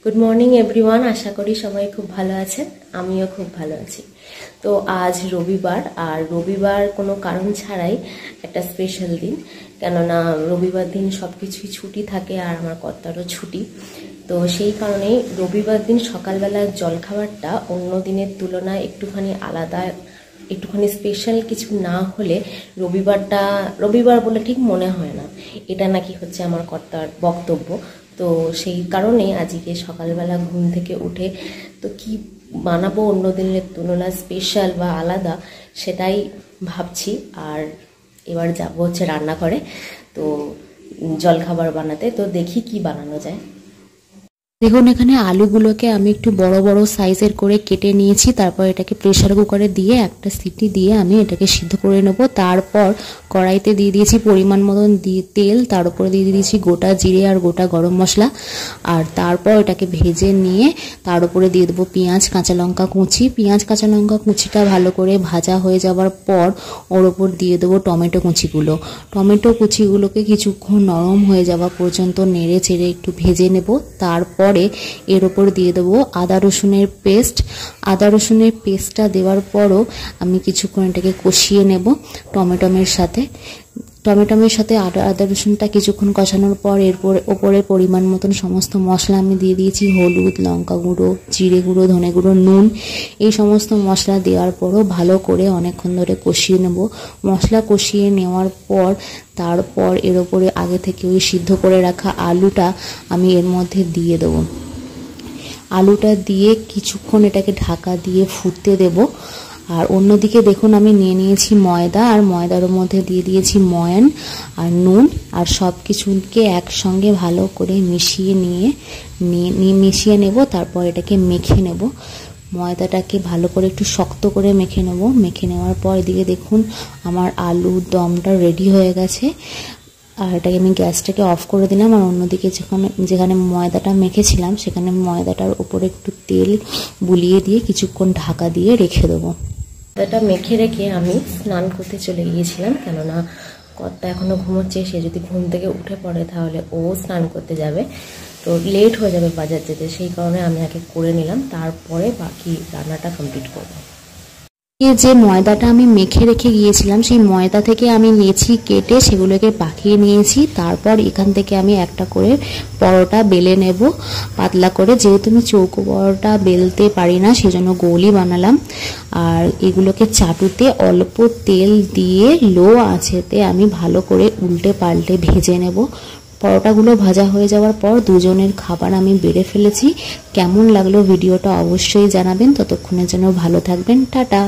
Good morning everyone. আশা করি সবাই খুব ভালো আছেন, আমিও খুব ভালো আছি। তো আজ রবিবার, আর রবিবার কোনো কারণ ছাড়াই একটা স্পেশাল দিন, কেননা রবিবার দিন সব কিছুই ছুটি থাকে আর আমার কর্তারও ছুটি। তো সেই কারণেই রবিবার দিন সকালবেলার জলখাবারটা অন্য দিনের তুলনায় একটুখানি আলাদা, একটুখানি স্পেশাল কিছু না হলে রবিবার বলে ঠিক মনে হয় না। এটা নাকি হচ্ছে আমার কর্তার বক্তব্য। তো সেই কারণে আজকে সকালবেলা ঘুম থেকে উঠে তো কি বানাবো অন্য দিনের তুলনায় স্পেশাল বা আলাদা, সেটাই ভাবছি। আর এবার যাবো হচ্ছে রান্নাঘরে, তো জলখাবার বানাতে। তো দেখি কি বানানো যায়। দেখুন, এখানে আলুগুলোকে আমি একটু বড় বড় সাইজের করে কেটে নিয়েছি। তারপর এটাকে প্রেসার কুকারে দিয়ে একটা সিটি দিয়ে আমি এটাকে সিদ্ধ করে নেব। তারপর কড়াইতে দিয়ে দিয়েছি পরিমাণ মতন তেল, তার উপরে দিয়ে দিয়েছি গোটা জিরে আর গোটা গরম মশলা। আর তারপর এটাকে ভেজে নিয়ে তার উপরে দিয়ে দেবো পেঁয়াজ কাঁচা লঙ্কা কুচি। পেঁয়াজ কাঁচা লঙ্কা কুচিটা ভালো করে ভাজা হয়ে যাওয়ার পর ওর ওপর দিয়ে দেবো টমেটো কুচিগুলো। টমেটো কুচিগুলোকে কিছুক্ষণ নরম হয়ে যাওয়া পর্যন্ত নেড়ে চেড়ে একটু ভেজে নেব। তারপর এর ওপর দিয়ে দেবো আদা রসুনের পেস্ট। আদা রসুনের পেস্টটা দেওয়ার পরও আমি কিছুক্ষণ এটাকে কষিয়ে নেব টমেটোমের সাথে। আদা রসুনটা কিছুক্ষণ কষানোর পর এরপর ওপরে পরিমাণ মতন সমস্ত মশলা আমি দিয়ে দিয়েছি। হলুদ, লঙ্কা গুঁড়ো, জিরে গুঁড়ো, ধনে গুঁড়ো, নুন, এই সমস্ত মশলা দেওয়ার পরও ভালো করে অনেকক্ষণ ধরে কষিয়ে নেব। মশলা কষিয়ে নেওয়ার পর তারপর এর ওপরে আগে থেকে ওই সিদ্ধ করে রাখা আলুটা আমি এর মধ্যে দিয়ে দেবো। আলুটা দিয়ে কিছুক্ষণ এটাকে ঢাকা দিয়ে ফুটতে দেব। আর অন্যদিকে দেখুন, আমি নিয়ে নিয়েছি ময়দা, আর ময়দার মধ্যে দিয়ে দিয়েছি ময়ান আর নুন, আর সব কিছুকে একসঙ্গে ভালো করে মিশিয়ে নেব। তারপর এটাকে মেখে নেব। ময়দাটাকে ভালো করে একটু শক্ত করে মেখে নেব। মেখে নেওয়ার পর এদিকে দেখুন আমার আলুর দমটা রেডি হয়ে গেছে। আর এটাকে আমি গ্যাসটাকে অফ করে দিলাম। আর অন্যদিকে যেখানে ময়দাটা মেখেছিলাম সেখানে ময়দাটার উপরে একটু তেল বুলিয়ে দিয়ে কিছুক্ষণ ঢাকা দিয়ে রেখে দেবো। ময়দাটা মেখে রেখে আমি স্নান করতে চলে গিয়েছিলাম, কেননা কর্তা এখনো ঘুমোচ্ছে। সে যদি ঘুম থেকে উঠে পড়ে তাহলে ও স্নান করতে যাবে, তো লেট হয়ে যাবে বাজার যেতে। সেই কারণে আমি আগে করে নিলাম, তারপরে বাকি রান্নাটা কমপ্লিট করবো। যে ময়দাটা আমি মেখে রেখে গিয়েছিলাম সেই ময়দা থেকে আমি লেচি কেটে সেগুলোকে পাকিয়ে নিয়েছি। তারপর এখান থেকে আমি একটা করে পরোটা বেলে নেব পাতলা করে। যেহেতু আমি চৌকো পরোটা বেলতে পারি না, সেজন্য গোলই বানালাম। আর এগুলোকে চাটুতে অল্প তেল দিয়ে লো আঁচেতে আমি ভালো করে উল্টে পাল্টে ভেজে নেব। পরোটাগুলো ভাজা হয়ে যাওয়ার পর দুজনের খাবার আমি বেড়ে ফেলেছি। কেমন লাগলো ভিডিওটা অবশ্যই জানাবেন। ততক্ষণের জন্য ভালো থাকবেন। টাটা।